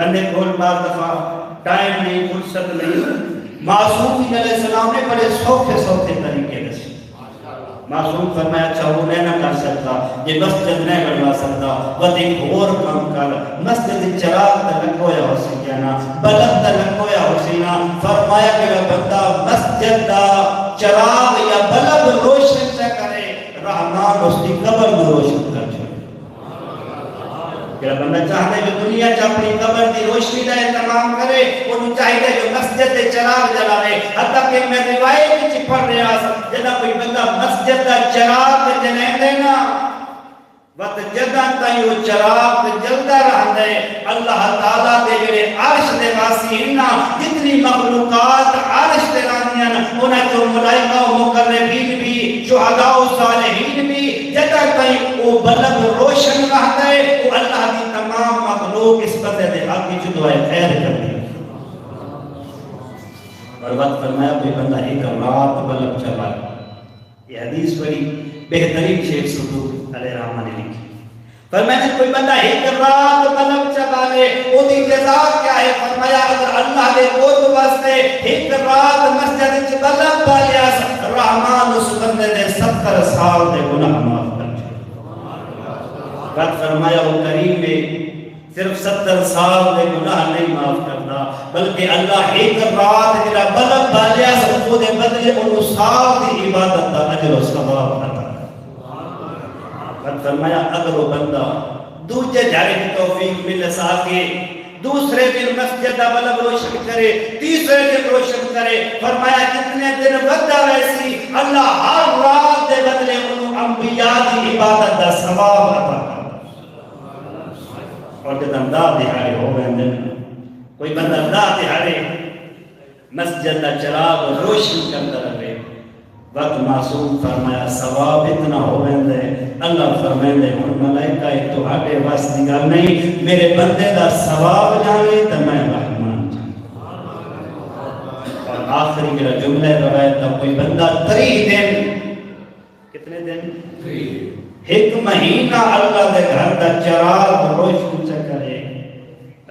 بندے کھول بعض دفعہ ٹائم نہیں، فرصت نہیں، معصوم علیہ السلام نے بڑے سوکھے سوکھے طریقے دسے۔ معصوم فرمایا اچھا وہ نہیں نہ کر سکتا، یہ مسجد نہیں بنوا سکتا، وہ ایک اور کام کر، مسجد چراغ تلنگویا حسینہ، بلند تلنگویا حسینہ۔ فرمایا کہ وہ بندہ مسجد دا چراغ یا بلند روشن سے کرے، رحمان اس کی قبر میں روشن کر چھوڑے۔ کہ بندہ چاہتا ہے جو دنیا چاہ اپنی قبر دی روشنی دا اہتمام کرے، انہوں چاہیے جو مسجد دے چراغ جلاوے۔ حتیٰ کہ میں روایت کی پڑھ رہا ہوں، جنہا کوئی بندہ مسجد دا چراغ جلائیں دینا، وقت جدہ تائی وہ چراغ جلدہ رہا ہے، اللہ تعالیٰ دے جڑے عرش دے واسی ہننا، جتنی مخلوقات عرش دے رہنیاں، انہیں تو ملائکہ و مقربین بھی، شہداء و صالحین بھی، جدہ تائی وہ بلد روشن رہا ہے، وہ اللہ کی تمام مخلوق اس پتہ دے حق کی جو دعائے خیر کر دی۔ اور وقت فرمایا کوئی بندہ ایک رات بلد چلا، یہ حدیث بڑی بہترین شیخ صدوق علیہ رحمہ نے لکھی۔ فرمایا کوئی بندہ ایک رات بلد چلا لے، وہ دی جزا کیا ہے؟ فرمایا اگر اللہ نے کوئی واسطے ایک رات مسجد بلد بالیا، رحمان اس بندے نے 70 سال دے گناہ معاف کر چھوڑے۔ وقت فرمایا وہ کریم میں صرف 70 سال دے گناہ نہیں معاف کرتا، بلکہ اللہ ایک رات جڑا بلد بالیا وہ دے بدلے انہوں سال دی عبادت دا اجر و ثواب عطا۔ وقت فرمایا اگر وہ بندہ دوجے جھاڑے کی توفیق مل ساکے، دوسرے دن مسجد دا بلد روشن کرے، تیسرے دن روشن کرے، فرمایا جتنے دن وقت ویسی اللہ ہر رات دے بدلے انہوں انبیاء دی عبادت دا ثواب عطا کرتا۔ اور جب انداز دہاڑے ہو گئے اندر کوئی بندہ انداز دہاڑے مسجد دا چراغ روشن کرتا رہے، وقت معصوم فرمایا ثواب اتنا ہو گئے، اللہ فرمائے ہن ملائکہ تو آگے واسطی گل نہیں، میرے بندے دا ثواب جانے تو میں رحمان جانے۔ اور آخری میرا جملہ روایت دا کوئی بندہ 3 دن، کتنے دن؟ ایک مہینہ اللہ دے گھر دا چراغ روشن سے کرے،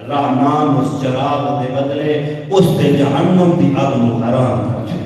رحمان اس چراغ دے بدلے اس دے جہنم دی آگ حرام کر چھوڑے۔